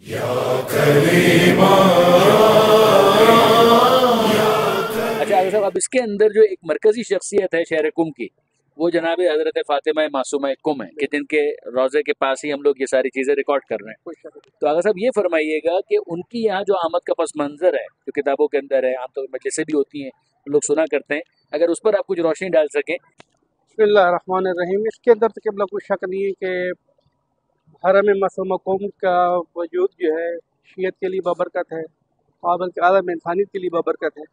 अच्छा अगर साहब, अब इसके अंदर जो एक मरकजी शख्सियत है शहर कुम की, वो जनाब हजरत फातिमा मासूमा कुम है कि जिनके रोज़े के पास ही हम लोग ये सारी चीज़ें रिकॉर्ड कर रहे हैं। तो अगर साहब ये फरमाइएगा कि उनकी यहाँ जो आमद का पस मंज़र है जो किताबों के अंदर है, आमतौर पर जैसे भी होती हैं लोग सुना करते हैं, अगर उस पर आप कुछ रोशनी डाल सकें। बिस्मिल्लाहिर्रहमानिर्रहीम। इसके अंदर तो केवल कोई शक नहीं है कि हरम मासूमा कौम का वजूद जो है शीयत के लिए बाबरकत है और बल्कि आलम इंसानियत के लिए बाबरकत है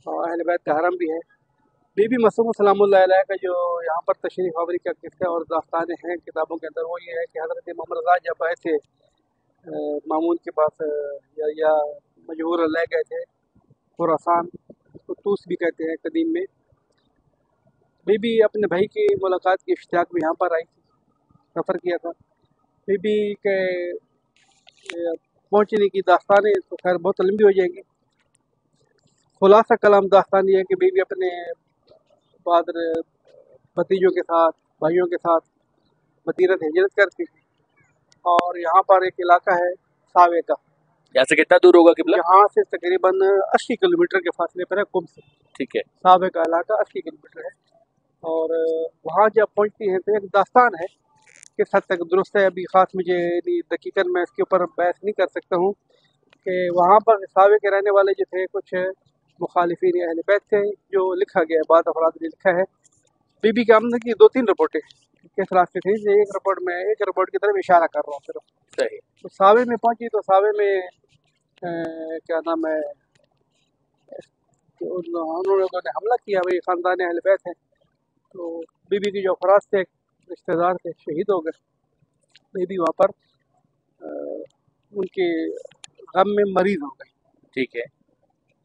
और अहले बैत का हरम भी है। बीबी मासूमा सलामुल्लाह अलैहा का जो यहाँ पर तशरीफ़ आवरी का किस्सा और दास्तानें हैं किताबों के अंदर, वो ये है कि हज़रत इमाम रज़ा जब आए थे मामून के पास या मजबूर ले गए थे खुरासान, उसको तूस भी कहते हैं कदीम में। बीबी अपने भाई की मुलाकात की इश्तियाक में यहाँ पर आई थी, सफ़र किया था। बीबी के पहुँचने की दास्तानें तो खैर बहुत लंबी हो जाएंगी। खुलासा कलाम दास्तान ये है कि बीबी अपने बाद भतीजों के साथ भाइयों के साथ मदीना से हिजरत करती थी और यहाँ पर एक इलाका है सावे का, यहाँ से कितना दूर होगा किबला? यहाँ से तकरीबन 80 किलोमीटर के फासले पर है कुम से। ठीक है। सावे का इलाका 80 किलोमीटर है और वहाँ जब पहुँचती हैं तो एक दास्तान है, किस हद तक दुरुस्त है अभी ख़ास मुझे दकीकन मैं इसके ऊपर बहस नहीं कर सकता हूँ कि वहाँ पर सावे के रहने वाले जो थे कुछ मुखालिफिन अहले बैत थे, जो लिखा गया है, बाद अफराद ने लिखा है। बीबी की आमदनी की 2-3 रिपोर्टें किस रास्ते थी, एक रिपोर्ट की तरफ इशारा कर रहा हूँ सिर्फ। सही। तो सावे में पहुंची तो सावे में क्या नाम है कि उन लोगों ने हमला किया, वही ख़ानदान अहले बैत हैं। तो बीबी की जो अफराद थे रिश्तेदार थे शहीद हो गए। बीबी वहाँ पर उनके गम में मरीज हो गई। ठीक है।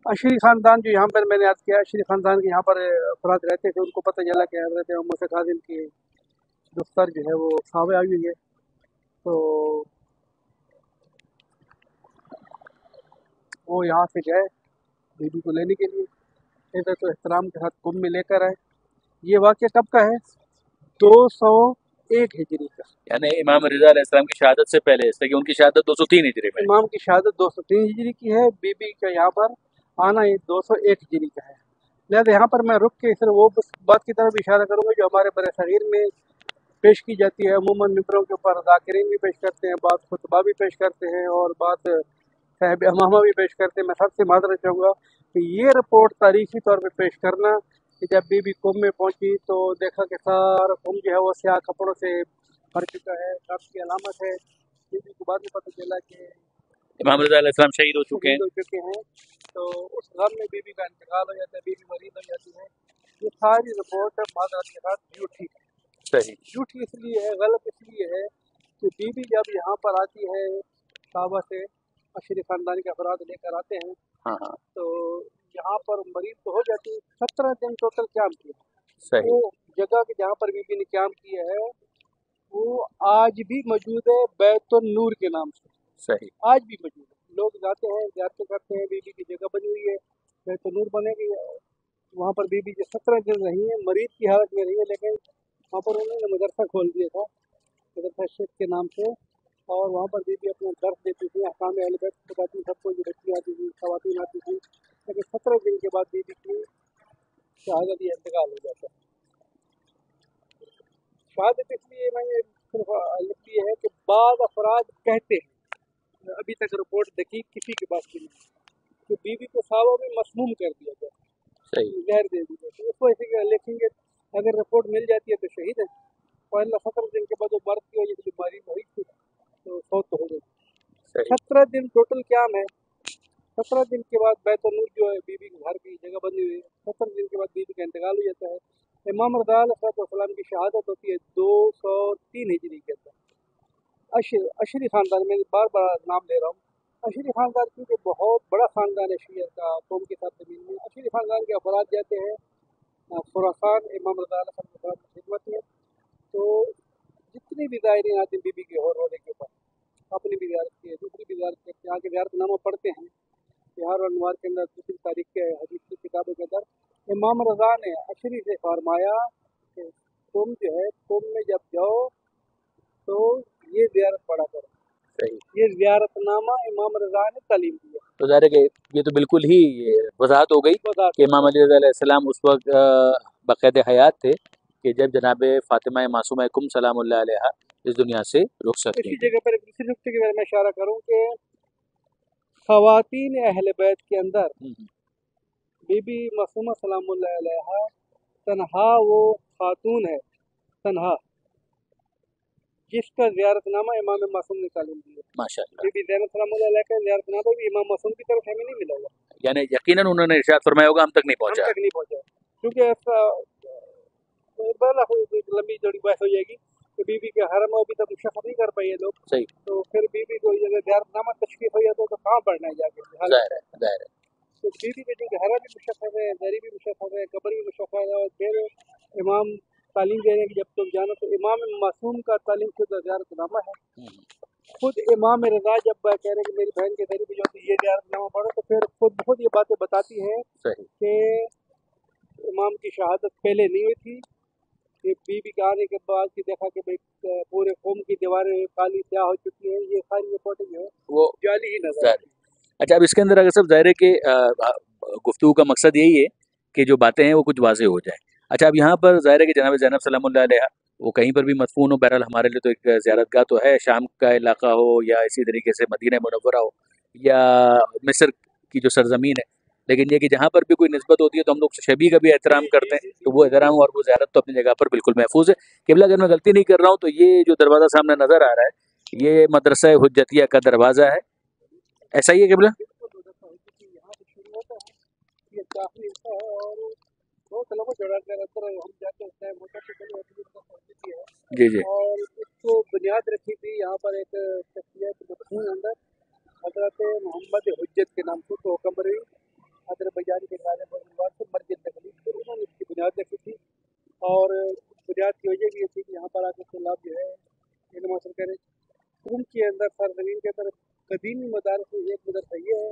अशरी ख़ानदान जो यहाँ पर मैंने याद किया, अशरी ख़ानदान के यहाँ पर अफराद रहते थे, उनको पता चला कि हज़रत मूसा काज़िम की दफ्तर जो है वो सावे आई हुई है। तो वो यहाँ से गए बीबी को लेने के लिए, इधर तो एहतराम के साथ कुम में लेकर आए। ये वाक़या कब का है? 201 हिजरी का, यानी इमाम रिज़ा अलैहिस्सलाम की शहादत से पहले, जैसे कि उनकी शहादत 203 हिजरी में। इमाम की शहादत 203 हिजरी की है, बीबी का यहाँ पर आना 201 हिजरी का है। लिहाजा यहाँ पर मैं रुक के सिर्फ वो बात की तरफ इशारा करूँगा जो हमारे बरे सगीर में पेश की जाती है। अमूमन मिंबरों के ऊपर ज़ाकिरीन भी पेश करते हैं, बात खुतबा भी पेश करते हैं और बात साहिब अमामा भी पेश करते हैं। मैं सबसे माजरत चाहूँगा कि ये रिपोर्ट तारीखी तौर पर पेश करना कि जब बीबी कुम में पहुँची तो देखा कि सारा कुम जो है वो स्याह कपड़ों से भर चुका है, कब्ज़ की अलामत है। बीबी को बाद में पता चला कि इमाम रज़ा अलैहिस्सलाम शहीद हो चुके हैं। तो उस गम में बीबी का इंतकाल हो जाता है, बीबी मरीज हो जाती है। ये सारी रिपोर्ट माजरत के साथ झूठी है। सही। झूठी इसलिए है, गलत इसलिए है कि बीबी जब यहाँ पर आती है साहबा से अशरी ख़ानदान के अफराद लेकर आते हैं, हाँ हाँ, तो यहाँ पर मरीज तो हो जाती है। 17 दिन टोटल क्याम किया। सही। वो जगह के जहाँ पर बीबी ने क्याम किया है वो आज भी मौजूद है, बैतुन नूर के नाम से। सही। आज भी मौजूद है, लोग जाते हैं ज़ियारतें करते हैं। बीबी की जगह बनी हुई है, बैतुन नूर बनेगी, वहाँ पर बीबी जो 17 दिन रही है मरीज की हालत में रही है, लेकिन वहाँ पर उन्होंने मदरसा खोल दिया था, मदरसा शेख के नाम से, और वहाँ पर बीबी अपना दर्स देती थी, अहकाम अहले बैत बताती थी सबको, जो बच्ची आती थी ख़वातीन आती थी। लेकिन 17 दिन के बाद बीबी की शहादत या इंतकाल हो जाता है। शहादत इसलिए मैंने सिर्फ लिखी है कि बाद अफराद कहते हैं, अभी तक रिपोर्ट देखी किसी के पास नहीं, कि बीबी को सावा में मसमूम कर दिया गया, सही। जहर दे दी गई। उसको ऐसे लिखेंगे, अगर रिपोर्ट मिल जाती है तो शहीद है, और 17 दिन के बाद वो मर्द की वजह से बीमारी हुई थी तो फौत तो हो गई। 17 दिन टोटल क्या है। 17 दिन के बाद बैतुन नूर जो है बीबी के घर की जगह बनी हुई है, 17 दिन के बाद बीबी का इंतकाल हो जाता है। इमाम रज़ा अलैहिस्सलाम की शहादत होती है 203 हिजरी के अंदर। अशरी ख़ानदान में बार बार नाम ले रहा हूँ, अशरी ख़ानदान क्योंकि बहुत बड़ा ख़ानदान है शिया का कौम के साथ ज़मीन में। अशरी ख़ानदान के अफराद जाते हैं खुरासान, इमाम रज़ा अलैहिस्सलाम की खिदमत में। तो जितनी भी ज़ायरीन आते हैं बीबी के और रोज़े के ऊपर, अपनी भी ज़ियारत की है, दूसरी भी ज़ियारत करते हैं, आगे ज़ियारतनामा पढ़ते हैं बिहार और अनवार के अंदर, दूसरी तारीख के हदीस की किताबों के अंदर इमाम रज़ा ने अशरी से फरमाया कि तुम जो है तुम में जब जाओ तो ये ज़ियारत पढ़ा करो, یہ زیارت نامہ امام رضا نے تعلیم دیا. تو ظاہر ہے کہ یہ تو بالکل ہی وضاحت ہو گئی کہ امام علی رضا علیہ السلام اس وقت بقید حیات تھے کہ جب جناب فاطمہ معصومہ کم سلام اللہ علیہ اس دنیا سے رخصت اسی جگہ پر ایک دوسری نقطے کے بارے میں اشارہ کروں کہ خواتین اہل بیت کے اندر بی بی معصومہ سلام اللہ علیہ تنہا وہ خاتون ہے، تنہا جس کا زیارت نامہ امام معصوم نے تعلیم دی ہے. ماشاء اللہ. بی بی زینب سلام اللہ علیہ کا زیارت نامہ بھی امام معصوم کی طرف ہمیں نہیں ملا ہوا، یعنی یقیناً انہوں نے ارشاد فرمایا ہوگا ہم تک نہیں پہنچا. ہم تک نہیں پہنچا، کیونکہ ایسا لمبی جڑی بحث ہو جائے گی کہ بی بی کے حرم ابھی تک مشخص نہیں کر پائے لوگ. صحیح. تو پھر بی بی کو اگر زیارت نامہ تشریف ہو جاتا تو کہاں پڑھنا ہے جا کے. ظاہر ہے ظاہر ہے. تو بی بی کے جو حرم بھی مشخص ہے، دری بھی مشخص ہے، قبر بھی مشخص ہے، اور پھر امام تعلیم دے رہے ہیں کہ جب تم جانا تو امام معصوم کا تعلیم شدہ زیارت نامہ ہے. خود امام رضا جب کہہ رہے ہیں کہ میری بہن کے ذریعے بھی جو یہ زیارت نامہ پڑھو تو پھر خود یہ باتیں بتاتی ہیں کہ امام کی شہادت پہلے نہیں ہوئی تھی، کہ بی بی کے آنے کے بعد کی دیکھا کہ پورے قوم کی دیواریں کالی سیاہ ہو چکی ہیں، یہ ساری رپورٹیں جو ہے وہ جعلی ہی نظر آتی. اچھا اب اس کے اندر اگر سب ظاہر ہے کہ گفتگو کا مقصد یہی ہے کہ جو باتیں ہیں وہ کچھ واضح ہو جائیں. اچھا اب یہاں پر ظاہر ہے کہ جناب زینب سلام اللہ علیہ وہ کہیں پر بھی مدفون ہو، بہرحال ہمارے لیے تو ایک زیارت گاہ تو ہے، شام کا علاقہ ہو یا اسی طریقے سے مدینہ منورہ ہو یا مصر کی جو سرزمین ہے، لیکن یہ کہ جہاں پر بھی کوئی نسبت ہوتی ہے تو ہم لوگ شبی کا بھی احترام کرتے ہیں، تو وہ احترام اور وہ زیارت تو اپنی جگہ پر بالکل محفوظ ہے. قبلہ اگر میں غلطی نہیں کر رہا ہوں تو یہ جو دروازہ سامنے نظر آ رہا ہے یہ مدرسہ حجتیہ کا دروازہ ہے، ایسا ہی ہے قبلہ؟ یہاں سے شروع ہوتا ہے، یہ کافی ہوتا ہے اور بہت لوگوں جڑا کر اندر ہم جاتے ہوتے ہیں، موٹر سائیکل ہوتی ہے. جی جی. اور اس کو بنیاد رکھی تھی یہاں پر ایک شخصیت مدفون اندر حضرت محمد حجت کے نام سے، تو حکم رہی حضرت بجاری کے غالب سے مسجد تکلیف سے انہوں نے اس کی بنیاد رکھی تھی. اور بنیاد کی وجہ بھی یہ تھی کہ یہاں پر آ کے طلاب جو ہے علم حاصل کریں. ان کے اندر سرزمین کے اندر قدیمی مدارس میں ایک مدرسہ یہ ہے،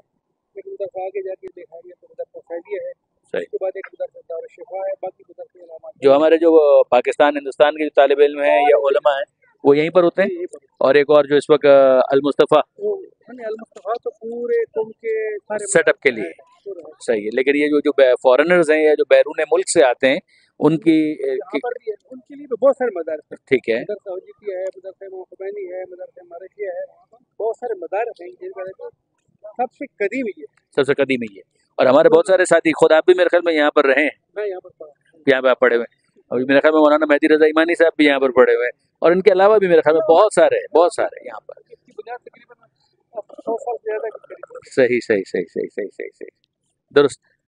ایک مدرسہ آگے جا کے دیکھا گیا تو مدرسہ فیضیہ ہے، اس کے بعد ایک مدرسہ دارالشفا ہے، باقی مدرسے علامات. جو ہمارے جو پاکستان ہندوستان کے جو طالب علم ہیں یا علماء ہیں وہ یہیں پر ہوتے ہیں، اور ایک اور جو اس وقت المصطفیٰ المصطفیٰ تو پورے تم کے سیٹ اپ کے لیے صحیح ہے، لیکن یہ جو فارنرز ہیں یا جو بیرون ملک سے آتے ہیں ان کی یہاں پر بھی ہے، ان کے لیے بھی بہت سارے مدارس ہیں. ٹھیک ہے، مدرسہ حجیتیہ ہے، مدرسہ امام خمینی ہے، مدرسہ مارشیہ ہے، بہت سارے مدارس ہیں جن کا سب سے قدیم ہی ہے، سب سے قدیم ہی ہے. اور ہمارے بہت سارے ساتھی، خود آپ بھی میرے خیال میں یہاں پر رہے ہیں، میں یہاں پر پڑھا، یہاں پہ آپ پڑھے ہوئے ہیں، اور میرے خیال میں مولانا مہدی رضا ایمانی صاحب بھی یہاں پر پڑھے ہوئے ہیں، اور ان کے علاوہ بھی میرے خیال میں بہت سارے یہاں پر. اس کی بنیاد تقریباً 100 سال سے زیادہ کی. صحیح درست.